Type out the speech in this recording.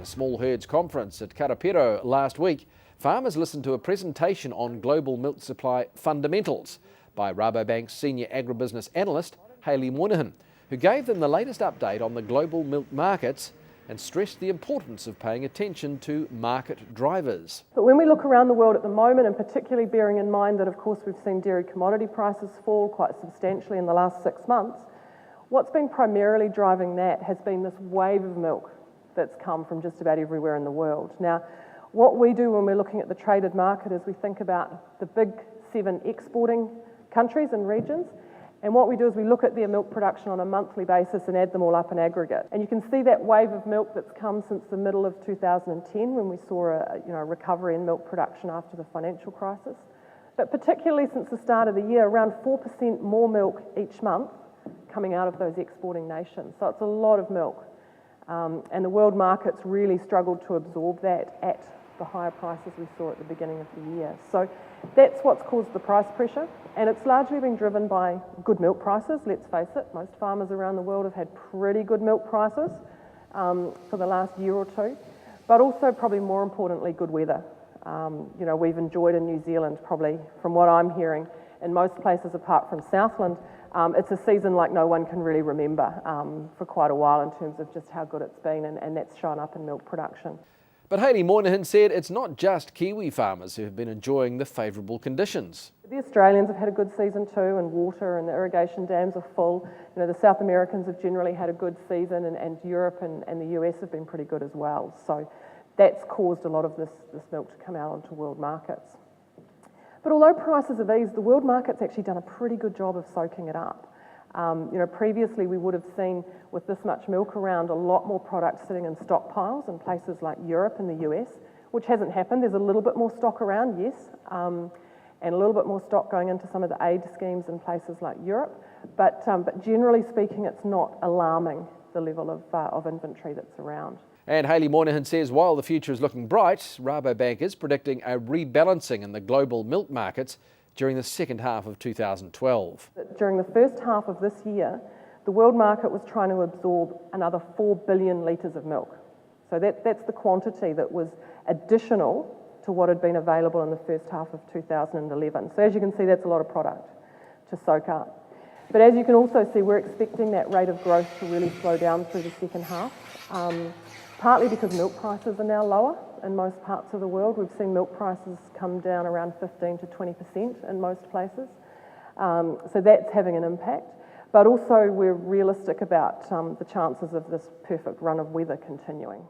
small herds conference at Karapiro last week, farmers listened to a presentation on global milk supply fundamentals by Rabobank's senior agribusiness analyst, Hayley Moynihan, who gave them the latest update on the global milk markets and stressed the importance of paying attention to market drivers. But when we look around the world at the moment, and particularly bearing in mind that of course we've seen dairy commodity prices fall quite substantially in the last 6 months, what's been primarily driving that has been this wave of milk that's come from just about everywhere in the world. Now, what we do when we're looking at the traded market is we think about the big 7 exporting countries and regions, and what we do is we look at their milk production on a monthly basis and add them all up in aggregate. And you can see that wave of milk that's come since the middle of 2010 when we saw a recovery in milk production after the financial crisis. But particularly since the start of the year, around 4% more milk each month coming out of those exporting nations. So it's a lot of milk. And the world markets really struggled to absorb that at the higher prices we saw at the beginning of the year. So that's what's caused the price pressure, and it's largely been driven by good milk prices. Let's face it, most farmers around the world have had pretty good milk prices for the last year or two, but also probably more importantly, good weather. We've enjoyed in New Zealand, probably from what I'm hearing, in most places apart from Southland, it's a season like no one can really remember for quite a while in terms of just how good it's been, and that's shown up in milk production. But Hayley Moynihan said it's not just Kiwi farmers who have been enjoying the favourable conditions. The Australians have had a good season too, and water and the irrigation dams are full. The South Americans have generally had a good season, and Europe and the US have been pretty good as well. So that's caused a lot of this milk to come out onto world markets. But although prices have eased, the world market's actually done a pretty good job of soaking it up. Previously we would have seen with this much milk around a lot more product sitting in stockpiles in places like Europe and the US, which hasn't happened. There's a little bit more stock around, yes, and a little bit more stock going into some of the aid schemes in places like Europe, but generally speaking it's not alarming, the level of inventory that's around. And Hayley Moynihan says while the future is looking bright, Rabobank is predicting a rebalancing in the global milk markets during the second half of 2012. During the first half of this year, the world market was trying to absorb another 4 billion litres of milk. So that's the quantity that was additional to what had been available in the first half of 2011. So as you can see, that's a lot of product to soak up. But as you can also see, we're expecting that rate of growth to really slow down through the second half, partly because milk prices are now lower in most parts of the world. We've seen milk prices come down around 15 to 20% in most places. So that's having an impact. But also we're realistic about the chances of this perfect run of weather continuing.